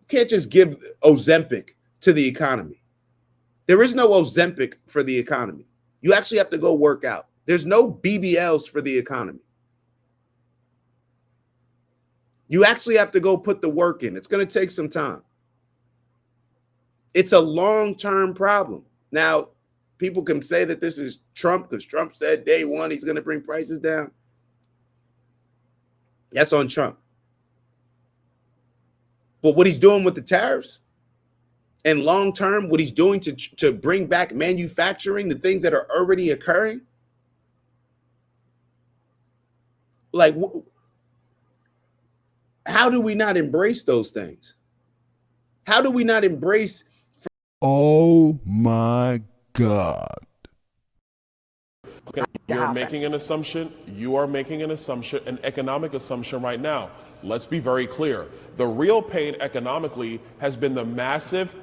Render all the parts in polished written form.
can't just give Ozempic to the economy. There is no Ozempic for the economy. You actually have to go work out. There's no BBLs for the economy. You actually have to go put the work in. It's going to take some time. It's a long-term problem. Now, people can say that this is Trump because Trump said day one he's going to bring prices down. That's on Trump. But what he's doing with the tariffs and long-term, what he's doing to bring back manufacturing, the things that are already occurring, like, how do we not embrace those things? How do we not embrace? Oh my God. You're making an assumption. You are making an assumption, an economic assumption right now. Let's be very clear. The real pain economically has been the massive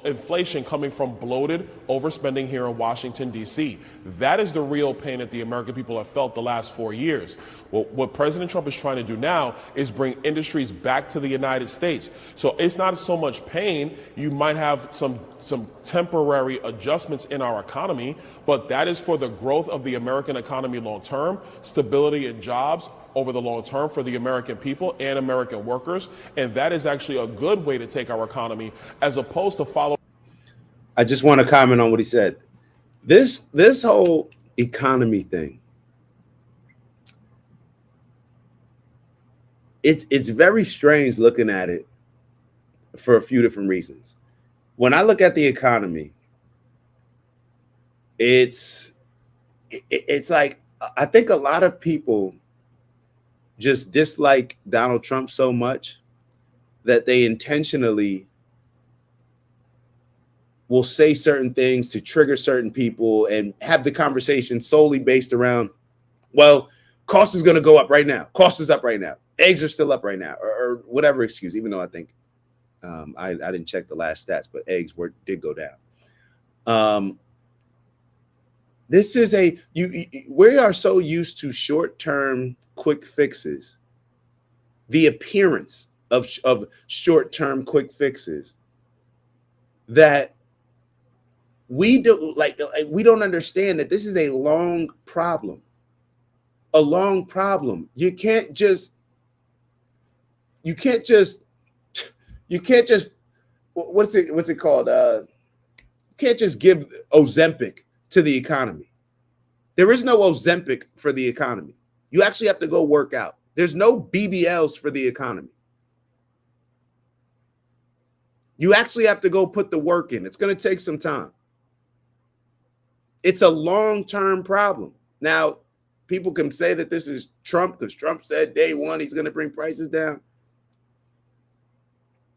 inflation coming from bloated overspending here in Washington, D.C. That is the real pain that the American people have felt the last 4 years. Well, what President Trump is trying to do now is bring industries back to the United States. So it's not so much pain. You might have some temporary adjustments in our economy, but that is for the growth of the American economy long term, stability and jobs over the long term for the American people and American workers. And that is actually a good way to take our economy as opposed to follow. I just want to comment on what he said. This whole economy thing, it's very strange looking at it for a few different reasons. When I look at the economy, it's like, I think a lot of people just dislike Donald Trump so much that they intentionally will say certain things to trigger certain people and have the conversation solely based around, well, cost is going to go up right now. Cost is up right now. Eggs are still up right now, or whatever excuse, even though I think I didn't check the last stats, but eggs did go down. This is we are so used to short-term quick fixes, the appearance of short-term quick fixes, that we don't understand that this is a long problem. A long problem. You can't just what's it called? You can't just give Ozempic to the economy. There is no Ozempic for the economy. You actually have to go work out. There's no BBLs for the economy. You actually have to go put the work in. It's going to take some time. It's a long-term problem. Now, people can say that this is Trump because Trump said day one he's going to bring prices down.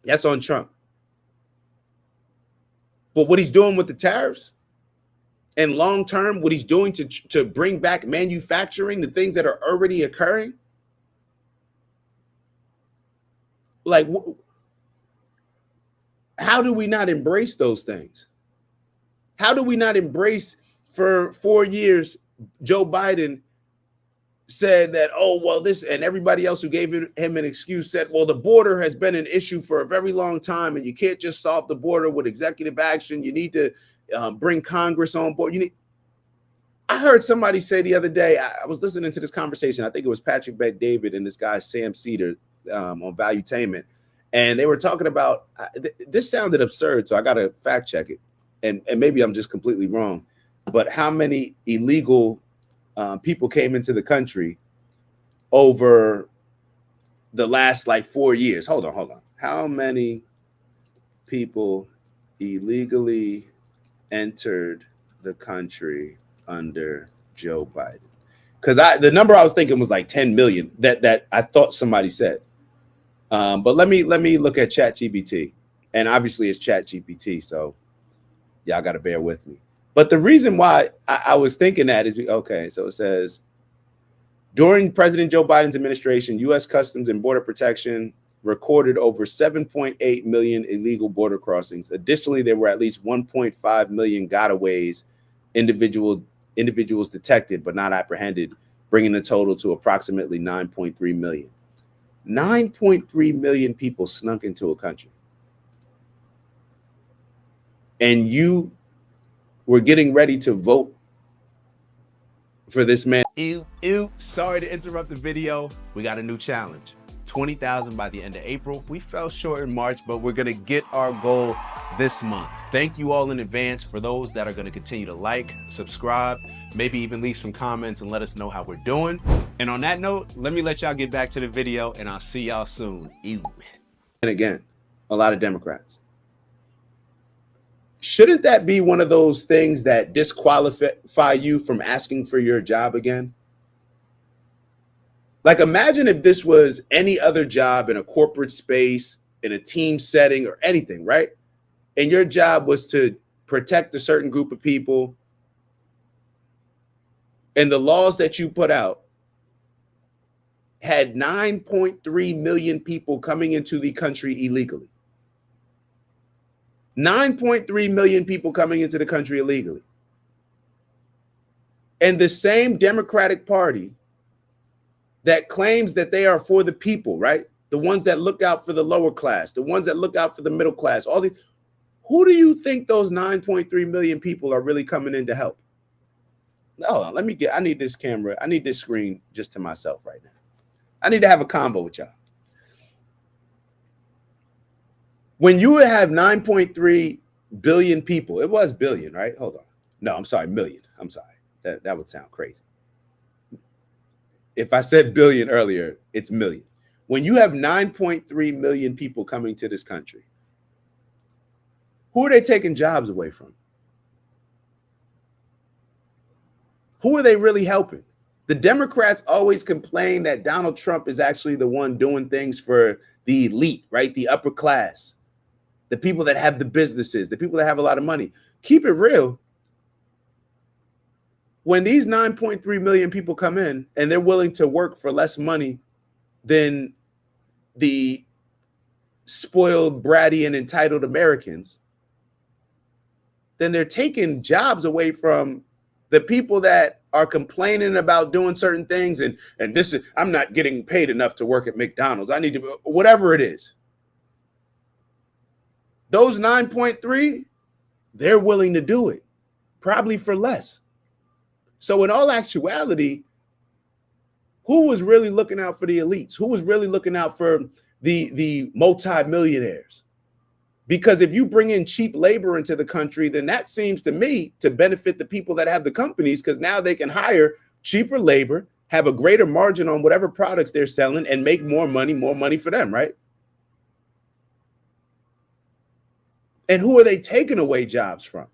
That's on Trump. But what he's doing with the tariffs and long-term, what he's doing to bring back manufacturing, the things that are already occurring, like, how do we not embrace those things? How do we not embrace? For 4 years, Joe Biden said that, oh, well, this, and everybody else who gave him an excuse said, well, the border has been an issue for a very long time, and you can't just solve the border with executive action. You need to bring Congress on board. I heard somebody say the other day, I was listening to this conversation. I think it was Patrick Bet-David and this guy, Sam Cedar, on Valuetainment. And they were talking about, this sounded absurd, so I got to fact check it. And maybe I'm just completely wrong. But how many illegal people came into the country over the last 4 years? Hold on. How many people illegally entered the country under Joe Biden? Because the number I was thinking was 10 million that I thought somebody said. But let me look at ChatGPT, and obviously it's ChatGPT, so y'all got to bear with me. But the reason why I was thinking that is, okay, so it says, during President Joe Biden's administration, U.S. Customs and Border Protection recorded over 7.8 million illegal border crossings. Additionally, there were at least 1.5 million gotaways, individuals detected but not apprehended, bringing the total to approximately 9.3 million. 9.3 million people snuck into a country. and you were getting ready to vote for this man. Ew. Sorry to interrupt the video. We got a new challenge. 20,000 by the end of April. We fell short in March, but we're going to get our goal this month. Thank you all in advance for those that are going to continue to like, subscribe, maybe even leave some comments and let us know how we're doing. And on that note, let me let y'all get back to the video and I'll see y'all soon. Ew. And again, a lot of Democrats. Shouldn't that be one of those things that disqualify you from asking for your job again? Like, imagine if this was any other job in a corporate space, in a team setting or anything, right? And your job was to protect a certain group of people. And the laws that you put out had 9.3 million people coming into the country illegally. 9.3 million people coming into the country illegally. And the same Democratic Party that claims that they are for the people, right? The ones that look out for the lower class, the ones that look out for the middle class, all these. Who do you think those 9.3 million people are really coming in to help? Hold on, I need this camera. I need this screen just to myself right now. I need to have a combo with y'all. When you have 9.3 billion people, it was billion, right? Hold on. No, I'm sorry, million. I'm sorry. That would sound crazy. If I said billion earlier, it's million. When you have 9.3 million people coming to this country, who are they taking jobs away from? Who are they really helping? The Democrats always complain that Donald Trump is actually the one doing things for the elite, right? The upper class, the people that have the businesses, the people that have a lot of money. Keep it real. When these 9.3 million people come in and they're willing to work for less money than the spoiled, bratty, and entitled Americans, then they're taking jobs away from the people that are complaining about doing certain things. And this is, I'm not getting paid enough to work at McDonald's. I need to, whatever it is. Those 9.3, they're willing to do it, probably for less. So in all actuality, who was really looking out for the elites? Who was really looking out for the multimillionaires? Because if you bring in cheap labor into the country, then that seems to me to benefit the people that have the companies, because now they can hire cheaper labor, have a greater margin on whatever products they're selling, and make more money for them, right? And who are they taking away jobs from?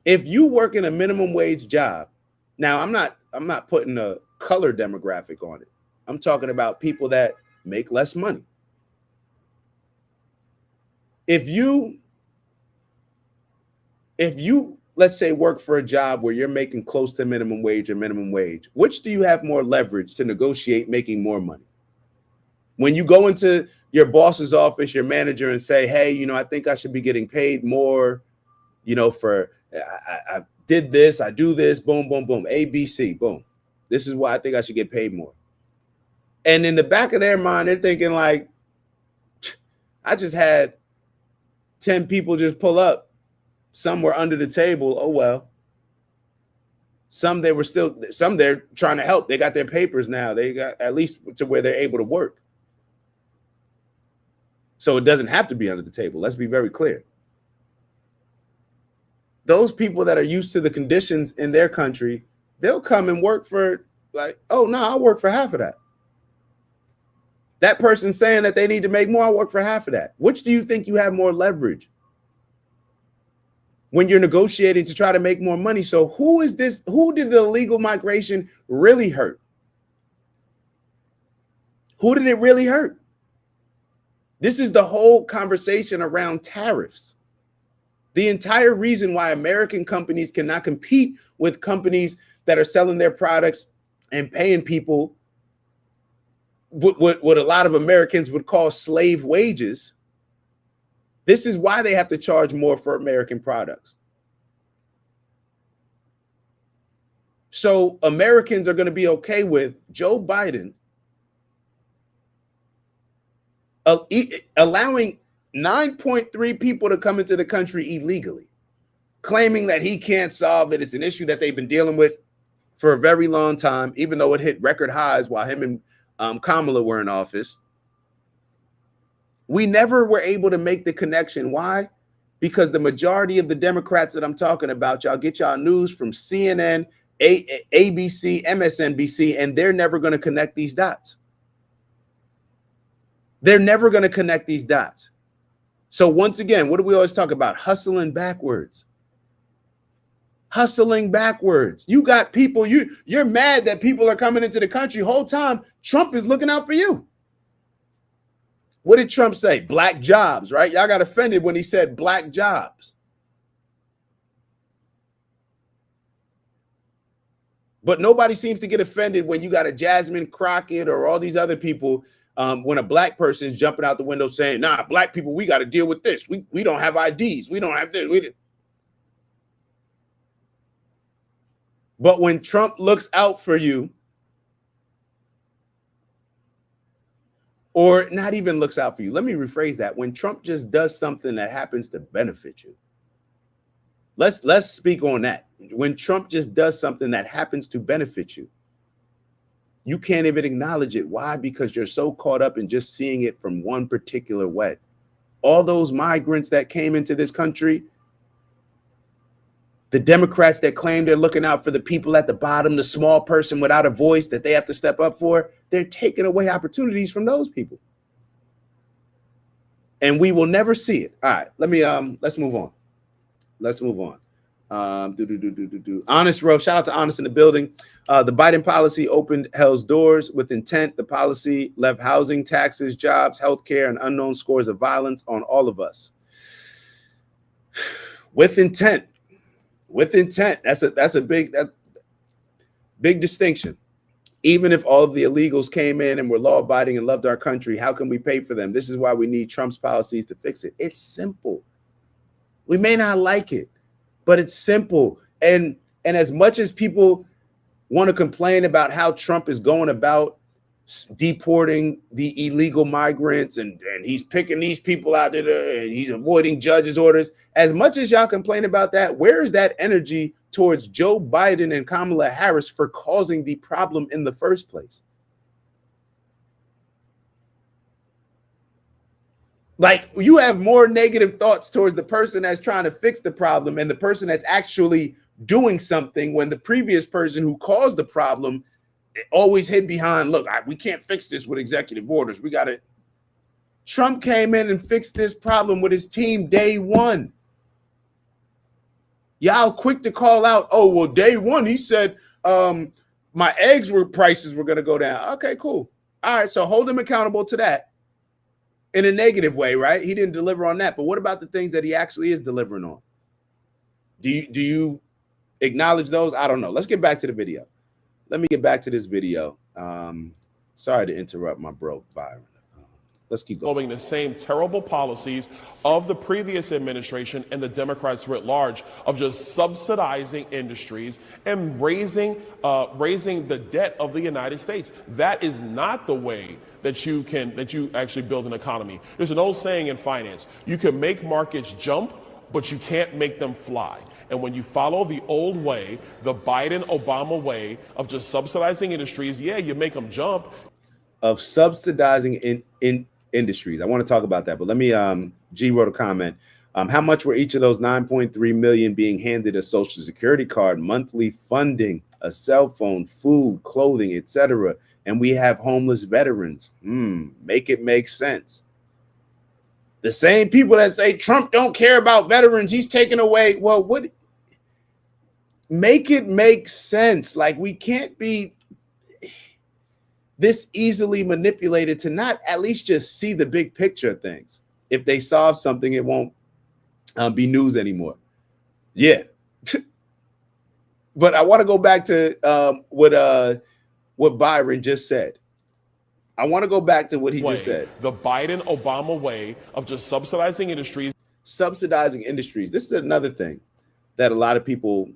If you work in a minimum wage job, now I'm not putting a color demographic on it. I'm talking about people that make less money. If you let's say work for a job where you're making close to minimum wage or minimum wage, which do you have more leverage to negotiate making more money? When you go into your boss's office, your manager, and say, hey, I think I should be getting paid more, for I did this, I do this, boom, boom, boom, A, B, C, boom. This is why I think I should get paid more. And in the back of their mind, they're thinking like, I just had 10 people just pull up. Some were under the table. Oh, well. Some they're trying to help. They got their papers now. They got at least to where they're able to work. So it doesn't have to be under the table. Let's be very clear. Those people that are used to the conditions in their country, they'll come and work for like, oh, no, I'll work for half of that. That person saying that they need to make more, I'll work for half of that. Which do you think you have more leverage when you're negotiating to try to make more money? So who is this? Who did the illegal migration really hurt? Who did it really hurt? This is the whole conversation around tariffs. The entire reason why American companies cannot compete with companies that are selling their products and paying people what a lot of Americans would call slave wages. This is why they have to charge more for American products. So Americans are going to be okay with Joe Biden allowing 9.3 people to come into the country illegally, claiming that he can't solve it. It's an issue that they've been dealing with for a very long time, even though it hit record highs while him and Kamala were in office. We never were able to make the connection. Why? Because the majority of the Democrats that I'm talking about, y'all get y'all news from CNN, ABC, MSNBC, and they're never going to connect these dots. They're never going to connect these dots. So once again, what do we always talk about? Hustling backwards. Hustling backwards. You got people, you're mad that people are coming into the country. Whole time, Trump is looking out for you. What did Trump say? Black jobs, right? Y'all got offended when he said black jobs. But nobody seems to get offended when you got a Jasmine Crockett or all these other people, when a black person is jumping out the window saying, nah, black people, we got to deal with this. We don't have IDs. We don't have this. But when Trump looks out for you, or not even looks out for you, let me rephrase that. When Trump just does something that happens to benefit you, let's speak on that. When Trump just does something that happens to benefit you, you can't even acknowledge it. Why? Because you're so caught up in just seeing it from one particular way. All those migrants that came into this country, the Democrats that claim they're looking out for the people at the bottom, the small person without a voice that they have to step up for, they're taking away opportunities from those people. And we will never see it. All right, let's move on. Let's move on. Honest Row, shout out to Honest in the building. The Biden policy opened hell's doors with intent. The policy left housing, taxes, jobs, healthcare, and unknown scores of violence on all of us. With intent. With intent. That's a big distinction. Even if all of the illegals came in and were law-abiding and loved our country, how can we pay for them? This is why we need Trump's policies to fix it. It's simple. We may not like it, but it's simple. And as much as people want to complain about how Trump is going about deporting the illegal migrants and he's picking these people out there and he's avoiding judges' orders, as much as y'all complain about that, where is that energy towards Joe Biden and Kamala Harris for causing the problem in the first place? Like, you have more negative thoughts towards the person that's trying to fix the problem and the person that's actually doing something, when the previous person who caused the problem always hid behind, look, we can't fix this with executive orders. We got to. Trump came in and fixed this problem with his team day one. Y'all quick to call out, oh, well, day one, he said my prices were going to go down. Okay, cool. All right, so hold him accountable to that in a negative way, right? He didn't deliver on that. But what about the things that he actually is delivering on? Do you acknowledge those? I don't know. Let's get back to the video. Let me get back to this video. Sorry to interrupt my bro, Byron. Let's keep going. Following the same terrible policies of the previous administration and the Democrats writ large of just subsidizing industries and raising the debt of the United States. That is not the way that you actually build an economy. There's an old saying in finance: you can make markets jump, but you can't make them fly. And when you follow the old way, the Biden-Obama way of just subsidizing industries, yeah, you make them jump. Of subsidizing in industries. I want to talk about that, but let me, G wrote a comment. How much were each of those 9.3 million being handed a Social Security card, monthly funding, a cell phone, food, clothing, etc.? And we have homeless veterans. Make it make sense. The same people that say Trump don't care about veterans, he's taking away. Well, what? Make it make sense. Like, we can't be this easily manipulated to not at least just see the big picture of things. If they solve something, it won't be news anymore. Yeah. But I want to go back to what Byron just said. I want to go back to what he just said. The Biden-Obama way of just subsidizing industries. Subsidizing industries. This is another thing that a lot of people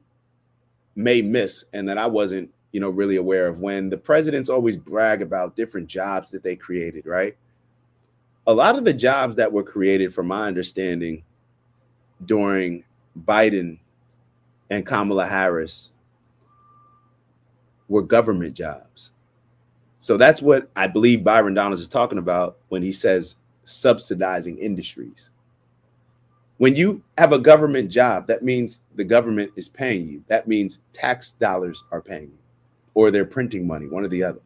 may miss and that I wasn't, really aware of. When the presidents always brag about different jobs that they created, right? a lot of the jobs that were created, from my understanding, during Biden and Kamala Harris were government jobs. So that's what I believe Byron Donalds is talking about when he says subsidizing industries. When you have a government job, that means the government is paying you. That means tax dollars are paying you, or they're printing money, one or the other,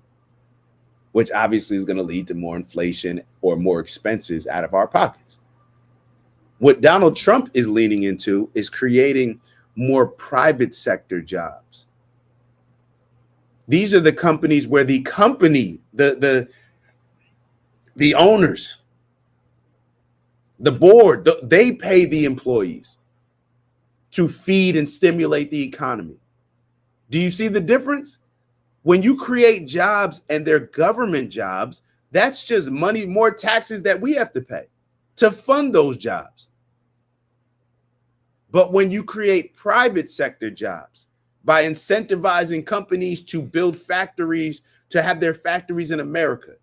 which obviously is going to lead to more inflation or more expenses out of our pockets. What Donald Trump is leaning into is creating more private sector jobs. These are the companies where the company, the owners, the board, they pay the employees to feed and stimulate the economy. Do you see the difference? When you create jobs and they're government jobs, that's just money, more taxes that we have to pay to fund those jobs. But when you create private sector jobs by incentivizing companies to build factories, to have their factories in America,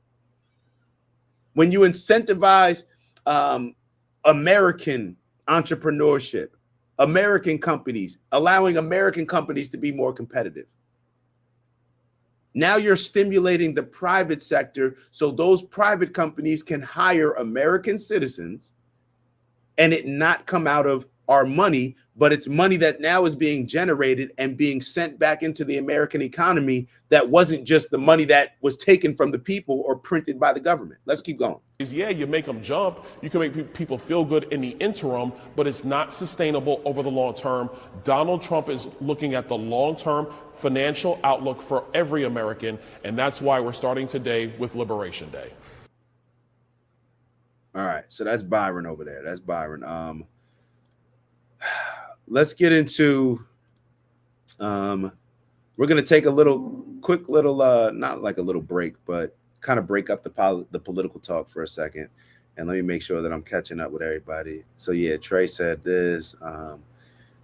when you incentivize American entrepreneurship, American companies, allowing American companies to be more competitive, now you're stimulating the private sector so those private companies can hire American citizens and it not come out of our money, but it's money that now is being generated and being sent back into the American economy. That wasn't just the money that was taken from the people or printed by the government. Let's keep going. Yeah, you make them jump. You can make people feel good in the interim, but it's not sustainable over the long term. Donald Trump is looking at the long-term financial outlook for every American, and that's why we're starting today with Liberation Day. All right, so that's Byron over there. That's Byron. Let's get into we're going to take a quick little not like a little break, but kind of break up the political talk for a second, and let me make sure that I'm catching up with everybody. So yeah, Trey said this.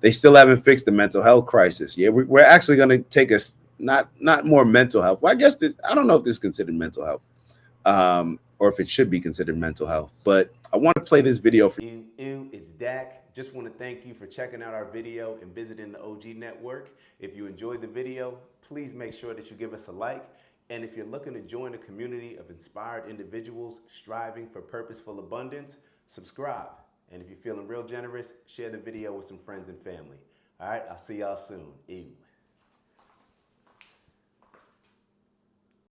They still haven't fixed the mental health crisis. Yeah, we're actually going to take us not more mental health. Well, I guess I don't know if this is considered mental health, or if it should be considered mental health. But I want to play this video for you. It's Dak. Just want to thank you for checking out our video and visiting the OG Network. If you enjoyed the video, please make sure that you give us a like. And if you're looking to join a community of inspired individuals striving for purposeful abundance, subscribe. And if you're feeling real generous, share the video with some friends and family. All right, I'll see y'all soon.